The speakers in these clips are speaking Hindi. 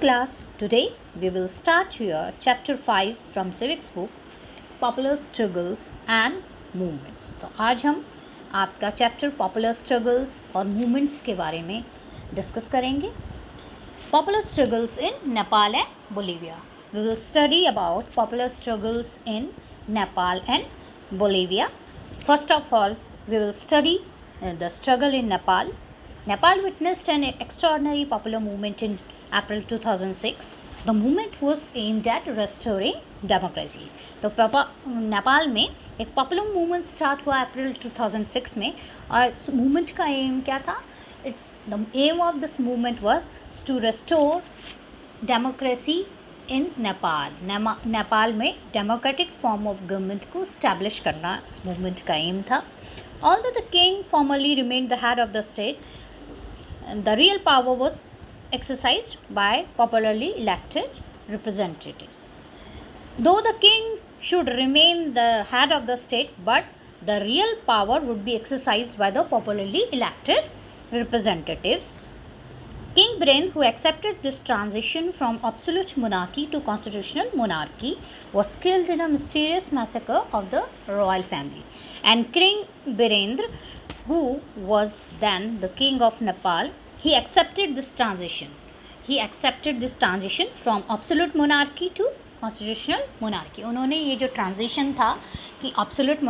class, today we will start your chapter 5 from civics book Popular Struggles and Movements। तो आज हम आपका चैप्टर पॉपुलर स्ट्रगल्स और मूवमेंट्स के बारे में डिस्कस करेंगे। Popular struggles in Nepal and Bolivia. We will study about popular struggles in Nepal and Bolivia. First of all, we will study the struggle in Nepal. Nepal witnessed an extraordinary popular movement in April 2006. The movement was aimed at restoring democracy. तो नेपाल में एक पॉपुलर मूवमेंट स्टार्ट हुआ अप्रैल 2006 में और इस मूवमेंट का एम क्या था? The aim of this movement was to restore democracy in Nepal. Nepal में डेमोक्रेटिक फॉर्म ऑफ गवर्नमेंट को स्टैब्लिश करना इस मूवमेंट का एम था। Although the king formerly remained the head of the state, the real power was exercised by popularly elected representatives. Though the king should remain the head of the state, but the real power would be exercised by the popularly elected representatives. King Birendra, who accepted this transition from absolute monarchy to constitutional monarchy, was killed in a mysterious massacre of the royal family. And King Birendra, who was then the king of Nepal, he accepted this transition. He accepted this transition from absolute monarchy to constitutional monarchy. उन्होंने ये जो ट्रांजिशन था कि एब्सोल्यूट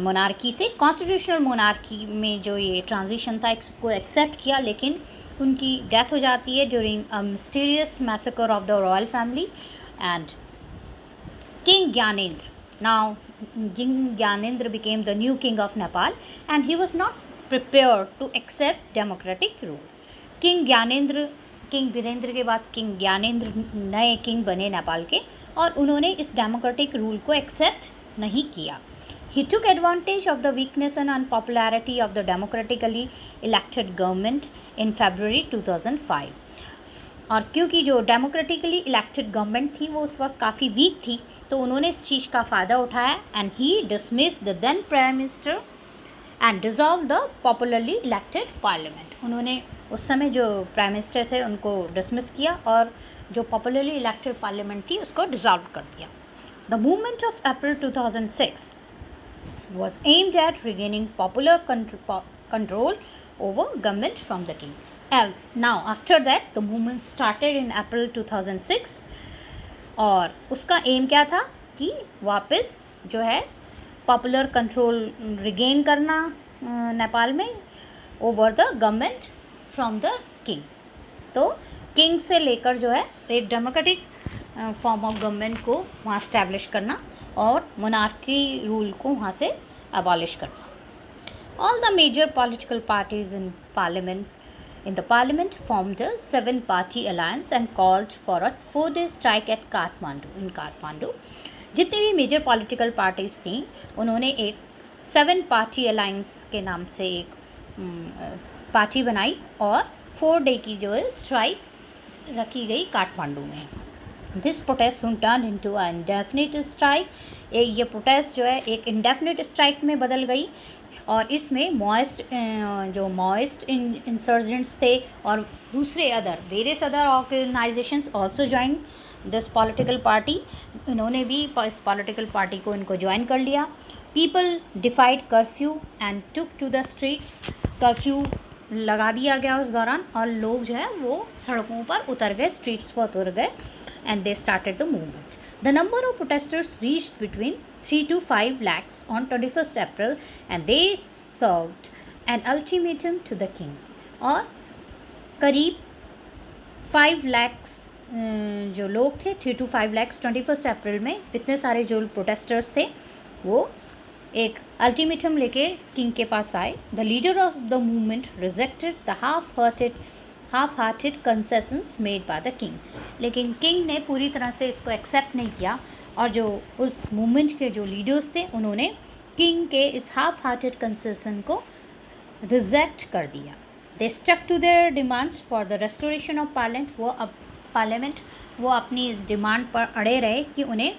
मोनार्की से कॉन्स्टिट्यूशनल मोनार्की में जो ये ट्रांजिशन था इसको एक्सेप्ट किया, लेकिन उनकी डेथ हो जाती है during a mysterious massacre of the royal family and king Gyanendra. Now king Gyanendra became the new king of Nepal and he was not prepared to accept democratic rule. King Birendra के बाद किंग ज्ञानेंद्र नए किंग बने नेपाल के और उन्होंने इस डेमोक्रेटिक रूल को एक्सेप्ट नहीं किया। He took advantage of the weakness and unpopularity of the democratically elected government in February 2005. और क्योंकि जो डेमोक्रेटिकली इलेक्टेड गवर्नमेंट थी वो उस वक्त काफ़ी वीक थी, तो उन्होंने इस चीज़ का फ़ायदा उठाया and he dismissed the then prime minister and dissolve the popularly elected parliament. उन्होंने उस समय जो प्राइम मिनिस्टर थे उनको डिसमिस किया और जो पॉपुलरली इलेक्टेड पार्लियामेंट थी उसको डिसॉल्व कर दिया। The movement of April 2006 was aimed at regaining popular control over government from the king. Now after that the movement started in April 2006 और उसका एम क्या था कि वापस जो है पॉपुलर कंट्रोल रिगेन करना नेपाल में over the government from the king. तो किंग से लेकर जो है एक डेमोक्रेटिक फॉर्म ऑफ गवर्नमेंट को वहाँ स्टैब्लिश करना और मोनार्की रूल को वहाँ से अबॉलिश करना। All the major political parties in parliament formed a 7-party alliance and called for a 4-day strike at Kathmandu. जितनी भी मेजर पॉलिटिकल पार्टीज थी उन्होंने एक 7-party अलायंस के नाम से एक पार्टी बनाई और 4 day की जो है स्ट्राइक रखी गई काठमांडू में। This protest soon turned into an indefinite strike। ये प्रोटेस्ट जो है एक इंडेफिनिट स्ट्राइक में बदल गई और इसमें माओइस्ट इंसर्जेंट्स थे और दूसरे various other organisations also join this political party. इन्होंने भी इस पॉलिटिकल पार्टी को इनको ज्वाइन कर लिया। People defied curfew and took to the streets. Curfew लगा दिया गया उस दौरान और लोग जो है वो सड़कों पर उतर गए, स्ट्रीट्स पर उतर गए and they started the movement. The number of protesters reached between 3 to 5 lakhs on 21st April and they served an ultimatum to the king। और करीब 5 lakhs जो लोग थे 3 to 5 lakhs 21st अप्रैल में इतने सारे जो प्रोटेस्टर्स थे वो एक अल्टीमेटम लेके किंग के पास आए। The leader of the movement rejected the half-hearted concessions made by the king। लेकिन किंग ने पूरी तरह से इसको एक्सेप्ट नहीं किया और जो उस मूवमेंट के जो लीडर्स थे उन्होंने किंग के इस half-hearted concession को रिजेक्ट कर दिया। They stuck to their demands for the restoration of parliament. वो अपनी इस डिमांड पर अड़े रहे कि उन्हें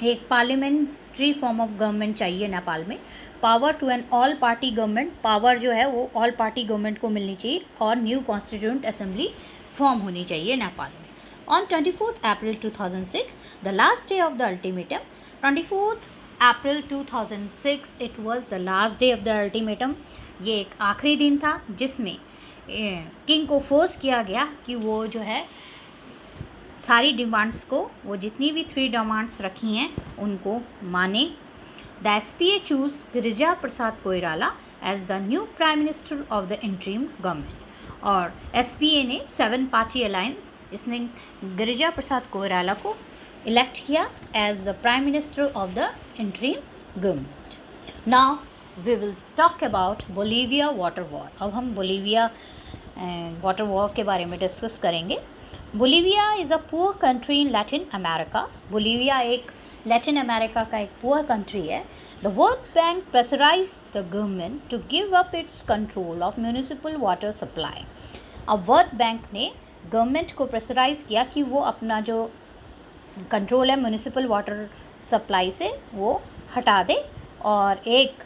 एक पार्लियामेंट्री फॉर्म ऑफ गवर्नमेंट चाहिए नेपाल में। Power to an all party government, power जो है वो ऑल पार्टी गवर्नमेंट को मिलनी चाहिए और न्यू कॉन्स्टिट्यूंट असेंबली फॉर्म होनी चाहिए नेपाल में। On 24 April 2006 the last day of the ultimatum, 24 April 2006 it was the last day of the ultimatum. ये एक आखिरी दिन था जिसमें किंग को फोर्स किया गया कि वो जो है सारी डिमांड्स को, वो जितनी भी 3 डिमांड्स रखी हैं उनको माने। The SPA choose Girija Prasad Koirala as the new prime minister of the interim government. और एसपीए ने 7 पार्टी अलायंस, इसने गिरिजा प्रसाद कोइराला को इलेक्ट किया as the prime minister of the interim government. Now we will talk about Bolivia water war. अब हम बोलीविया वाटर वॉर के बारे में डिस्कस करेंगे। Bolivia is a poor country in Latin America. Bolivia एक लैटिन अमेरिका का एक पुअर कंट्री है। The World Bank pressurise the government to give up its control of municipal water supply. अब वर्ल्ड बैंक ने गवर्नमेंट को प्रेशराइज किया कि वो अपना जो कंट्रोल है म्यूनिसिपल वाटर सप्लाई से वो हटा दे और एक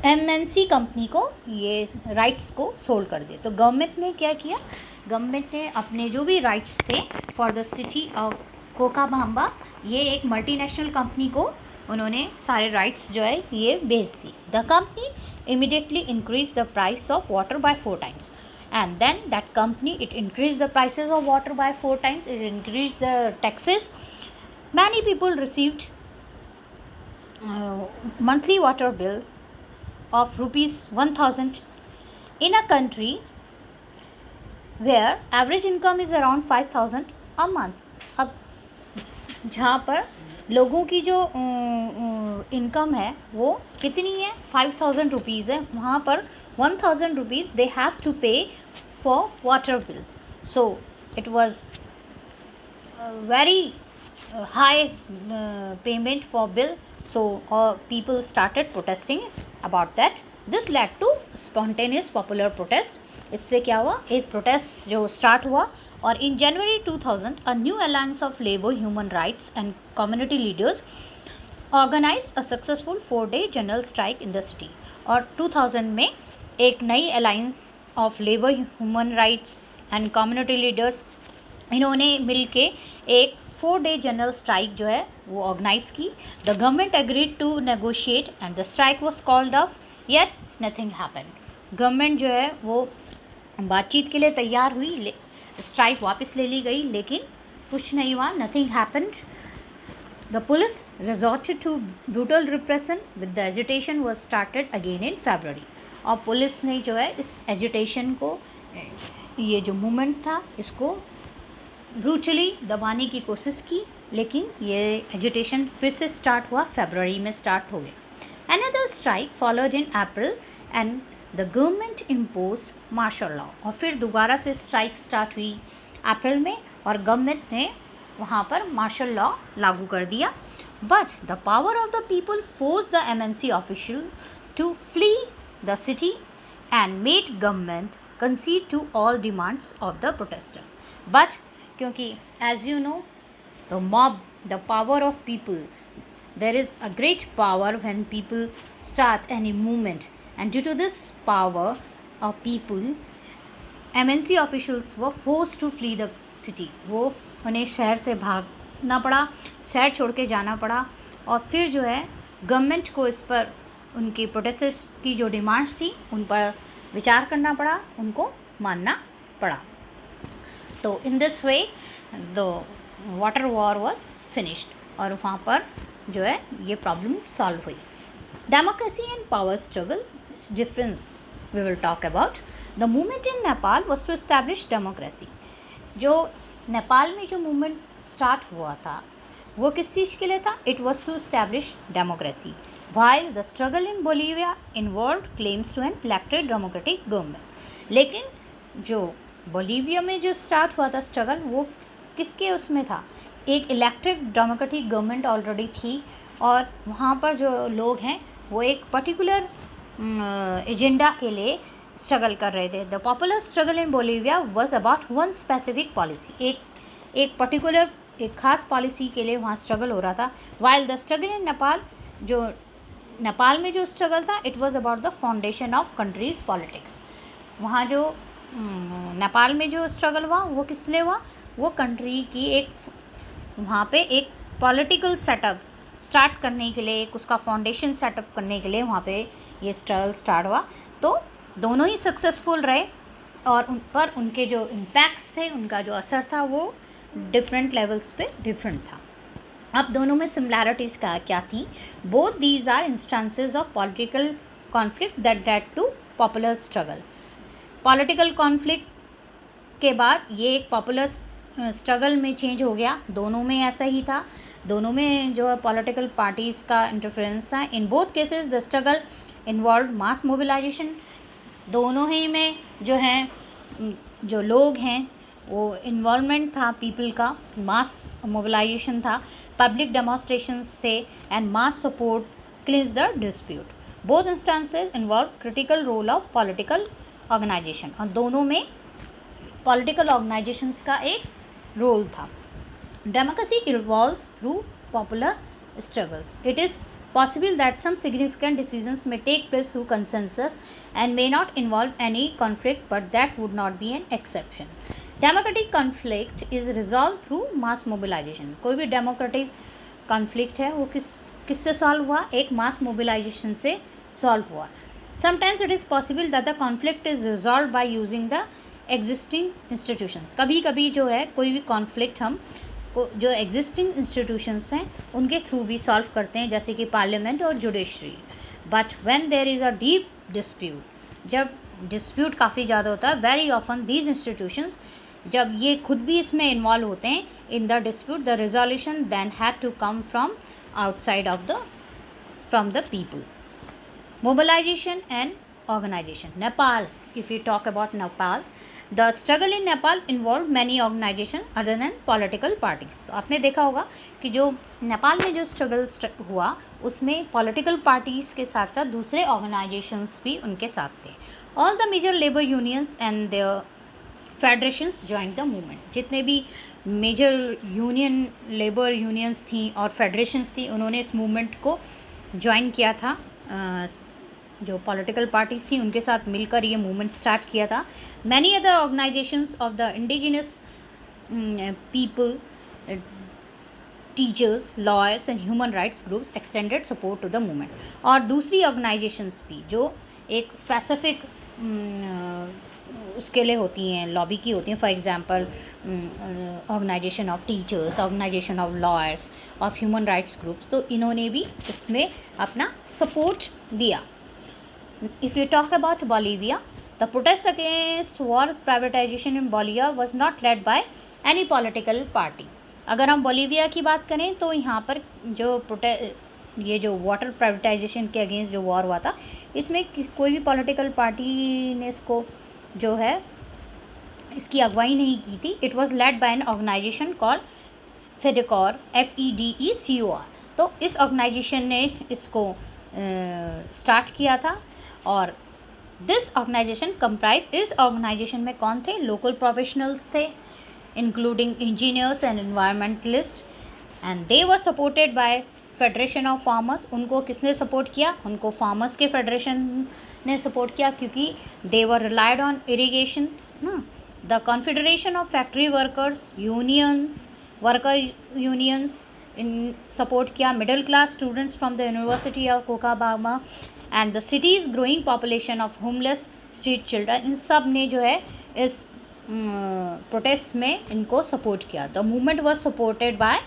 एमएनसी कंपनी को ये राइट्स को सोल्ड कर दे। तो गवर्नमेंट ने क्या किया, गवर्नमेंट ने अपने जो भी राइट्स थे फॉर द सिटी ऑफ कोकाबाम्बा, ये एक मल्टीनेशनल कंपनी को उन्होंने सारे राइट्स जो है ये बेच दी। The company immediately increase the price of water by 4 times and then that company it increased the prices of water by 4 times, it increased the taxes. Many people received monthly water bill of rupees 1000 in a country where average income is around 5000 a month. अब जहाँ पर लोगों की जो इनकम है वो कितनी है, 5000 रुपीज़ है, वहाँ पर 1000 रुपीज़ दे हैव टू पे for water bill. So it was very high payment for bill, so people started protesting about that. This led to spontaneous popular protest. इससे क्या हुआ, एक प्रोटेस्ट जो स्टार्ट हुआ और इन जनवरी 2000 a new alliance of labor, human rights and community leaders organized a successful 4-day general strike in the city. और 2000 में एक नई alliance of labour, human rights and community leaders, इन्होंने मिलके एक 4-day जनरल स्ट्राइक जो है वो ऑर्गेनाइज की। The government agreed to negotiate and the strike was called off, yet nothing happened. Government जो है वो बातचीत के लिए तैयार हुई, स्ट्राइक वापस ले ली गई, लेकिन कुछ नहीं हुआ, nothing happened. The police resorted to brutal repression with the agitation was started again in February. और पुलिस ने जो है इस एजिटेशन को, ये जो मूवमेंट था इसको ब्रूटली दबाने की कोशिश की, लेकिन ये एजिटेशन फिर से स्टार्ट हुआ, फरवरी में स्टार्ट हो गया। Another strike followed in April and the government imposed martial law. और फिर दोबारा से स्ट्राइक स्टार्ट हुई अप्रैल में और गवर्नमेंट ने वहाँ पर मार्शल लॉ लागू कर दिया। But the power of the people force the MNC official to flee the city and made government concede to all demands of the protesters. But क्योंकि as you know the mob, the power of people, there is a great power when people start any movement, and due to this power of people, MNC officials were forced to flee the city. वो उन्हें शहर से भागना पड़ा, शहर छोड़ के जाना पड़ा। और फिर जो है गवर्नमेंट को इस पर उनकी प्रोटेस्टर्स की जो डिमांड्स थी उन पर विचार करना पड़ा, उनको मानना पड़ा। तो in this way the water war was finished और वहाँ पर जो है ये प्रॉब्लम सॉल्व हुई। Democracy and power struggle difference we will talk about. The movement in Nepal was to establish democracy. जो नेपाल में जो मूवमेंट स्टार्ट हुआ था वो किस चीज़ के लिए था, it was to establish democracy. While the struggle in Bolivia involved claims to an elected democratic government. लेकिन जो बोलीविया में जो स्टार्ट हुआ था स्ट्रगल वो किसके उसमें था, एक इलेक्टेड डेमोक्रेटिक गवर्नमेंट ऑलरेडी थी और वहाँ पर जो लोग हैं वो एक पर्टिकुलर एजेंडा के लिए स्ट्रगल कर रहे थे। The popular struggle in Bolivia was about one specific policy, एक पर्टिकुलर एक खास पॉलिसी के लिए वहाँ स्ट्रगल हो रहा था। While the struggle in Nepal, जो नेपाल में जो स्ट्रगल था it was about the foundation of countries politics. वहाँ जो नेपाल में जो स्ट्रगल हुआ वो किस लिए हुआ, वो कंट्री की एक वहाँ पे एक पॉलिटिकल सेटअप स्टार्ट करने के लिए, एक उसका फाउंडेशन सेटअप करने के लिए वहाँ पे ये स्ट्रगल स्टार्ट हुआ। तो दोनों ही सक्सेसफुल रहे और उन पर उनके जो इम्पैक्ट्स थे, उनका जो असर था वो डिफरेंट लेवल्स पे डिफरेंट था। अब दोनों में सिमिलैरिटीज़ क्या थी? Both these are instances of political conflict that led to popular struggle. Political conflict के बाद ये एक पॉपुलर स्ट्रगल में चेंज हो गया। दोनों में ऐसा ही था, दोनों में जो पॉलिटिकल पार्टीज़ का इंटरफेरेंस था। In both cases the struggle involve mass mobilisation. दोनों ही में जो है जो लोग हैं वो इन्वॉल्वमेंट था पीपल का, मास मोबिलाइजेशन था, पब्लिक डेमोन्स्ट्रेशंस थे and mass support clinch the dispute. Both instances involve critical role of political organisation, और दोनों में पॉलिटिकल ऑर्गेनाइजेशंस का एक रोल था। Democracy evolves through popular struggles. It is possible that some significant decisions may take place through consensus and may not involve any conflict, but that would not be an exception. Democratic conflict is resolved through mass mobilization. कोई भी डेमोक्रेटिक कॉन्फ्लिक्ट है वो किससे सॉल्व हुआ? एक मास मोबिलाइजेशन से सॉल्व हुआ। Sometimes it is possible that the conflict is resolve by using the existing institutions. कभी कभी जो है कोई भी कॉन्फ्लिक्ट हम जो एग्जिस्टिंग इंस्टीट्यूशंस हैं उनके थ्रू भी सॉल्व करते हैं, जैसे कि पार्लियामेंट और judiciary. But when there is a deep dispute, जब डिस्प्यूट काफ़ी ज़्यादा होता है, वेरी ऑफन दीज इंस्टीट्यूशंस जब ये खुद भी इसमें इन्वॉल्व होते हैं in the dispute, the resolution then had to come from outside of from the people. Mobilisation and organisation. Nepal, if you talk about Nepal, The struggle in Nepal involved many organizations other than political parties. तो आपने देखा होगा कि जो नेपाल में जो स्ट्रगल हुआ उसमें पॉलिटिकल पार्टीज़ के साथ साथ दूसरे ऑर्गेनाइजेशंस भी उनके साथ थे। All the major labour unions and their federations join the movement. जितने भी मेजर यूनियन, लेबर यूनियंस थी और फेडरेशंस थी, उन्होंने इस मूवमेंट को ज्वाइन किया था। जो पॉलिटिकल पार्टीज थी उनके साथ मिलकर ये मूवमेंट स्टार्ट किया था। Many other organisations of the indigenous people, teachers, lawyers and human rights groups extended support to the movement. और दूसरी ऑर्गेनाइजेशंस भी जो एक स्पेसिफिक उसके लिए होती हैं, लॉबी की होती हैं, for example organisation of teachers, organisation of lawyers, of human rights groups, तो इन्होंने भी इसमें अपना सपोर्ट दिया। If you talk about Bolivia, the protest against war privatization in Bolivia was not led by any political party. अगर हम बोलीविया की बात करें तो यहाँ पर जो ये जो वाटर प्राइवेटाइजेशन के अगेंस्ट जो वॉर हुआ था, इसमें कोई भी पॉलिटिकल पार्टी ने इसको जो है इसकी अगुवाई नहीं की थी। It was led by an organisation called FEDECOR, FEDECOR। तो इस ऑर्गेनाइजेशन ने इसको स्टार्ट किया था। और दिस ऑर्गेनाइजेशन कंप्राइज, इस ऑर्गेनाइजेशन में कौन थे? लोकल प्रोफेशनल्स थे, including engineers and environmentalist, and they were supported by federation of farmers. उनको किसने सपोर्ट किया? उनको फार्मर्स के फेडरेशन ने सपोर्ट किया, क्योंकि they were relied on irrigation. The confederation of factory workers unions, worker unions इन सपोर्ट किया। Middle class students from the university of Cochabamba and the cities growing population of homeless street children, इन सब ने जो है इस प्रोटेस्ट में इनको सपोर्ट किया। The movement was supported by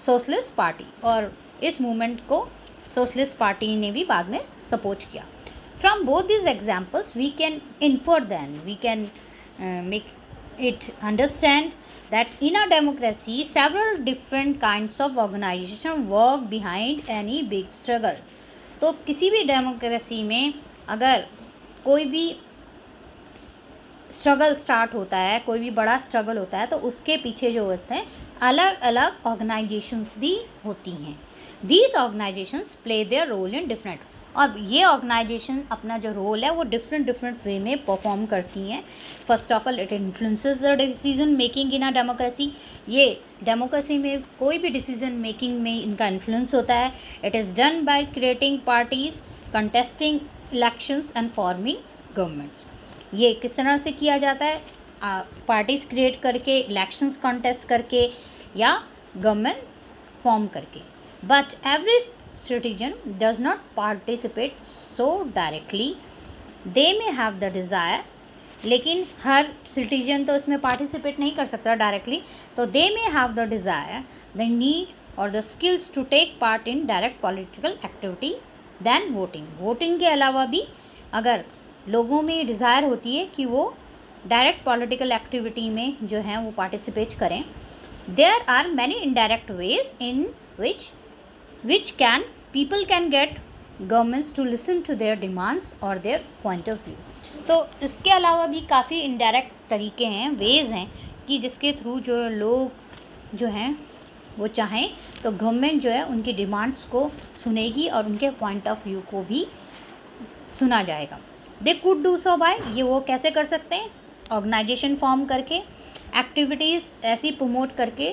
socialist party, और इस मूवमेंट को सोशलिस्ट पार्टी ने भी बाद में सपोर्ट किया। From both this examples we can infer then, we can make it understand that in a democracy several different kinds of organization work behind any big struggle. तो किसी भी डेमोक्रेसी में अगर कोई भी स्ट्रगल स्टार्ट होता है, कोई भी बड़ा स्ट्रगल होता है, तो उसके पीछे जो होते हैं अलग अलग ऑर्गेनाइजेशंस भी होती हैं। These organisations play their role in different, और ये ऑर्गेनाइजेशन अपना जो रोल है वो डिफरेंट वे में परफॉर्म करती हैं। First of all it influences the decision making in a democracy. ये डेमोक्रेसी में कोई भी डिसीजन मेकिंग में इनका इन्फ्लुएंस होता है। It is done by creating parties, contesting elections and forming governments. ये किस तरह से किया जाता है? पार्टीज क्रिएट करके, इलेक्शंस कॉन्टेस्ट करके या गवर्नमेंट फॉर्म करके. But every citizen does not participate so directly. They may have the desire, लेकिन हर सिटीजन तो इसमें पार्टिसिपेट नहीं कर सकता डायरेक्टली. तो they may have the desire, the need or the skills to take part in direct political activity than voting. Voting के अलावा भी अगर लोगों में डिज़ायर होती है कि वो डायरेक्ट पॉलिटिकल एक्टिविटी में जो है वो पार्टिसिपेट करें. There are many indirect ways in which can people can get governments to listen to their demands और देयर पॉइंट ऑफ व्यू. तो इसके अलावा भी काफ़ी इनडायरेक्ट तरीके हैं, वेज हैं कि जिसके थ्रू जो लोग जो हैं वो चाहें तो गवर्नमेंट जो है उनकी डिमांड्स को सुनेगी और उनके पॉइंट ऑफ व्यू को भी सुना जाएगा. They could do so by, ये वो कैसे कर सकते हैं? ऑर्गेनाइजेशन फॉर्म करके, एक्टिविटीज़ ऐसी प्रमोट करके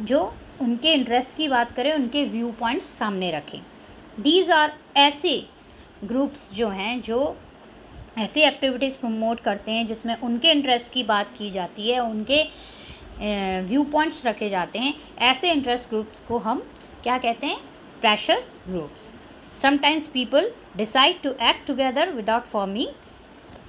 जो उनके इंटरेस्ट की बात करें, उनके व्यू पॉइंट्स सामने रखें. दीज आर ऐसे ग्रुप्स जो हैं जो ऐसी एक्टिविटीज़ प्रमोट करते हैं जिसमें उनके इंटरेस्ट की बात की जाती है, उनके व्यू पॉइंट्स रखे जाते हैं. ऐसे इंटरेस्ट ग्रुप्स को हम क्या कहते हैं? Pressure groups. Sometimes people decide to act together without forming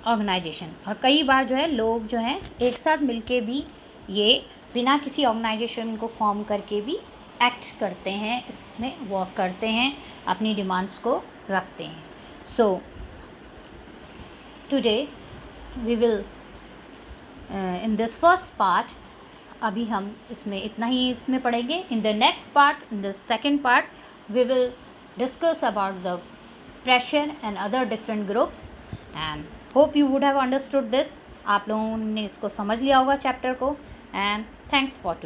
organisation. और कई बार जो है लोग जो हैं एक साथ मिलके भी ये बिना किसी ऑर्गेनाइजेशन को फॉर्म करके भी एक्ट करते हैं, इसमें वर्क करते हैं, अपनी डिमांड्स को रखते हैं. So today we will in this first part, अभी हम इसमें इतना ही इसमें पढ़ेंगे. In the next part, in the second part, we will discuss about the pressure and other different groups, and hope you would have understood this. आप लोगों ने इसको समझ लिया होगा चैप्टर को. and thanks for today.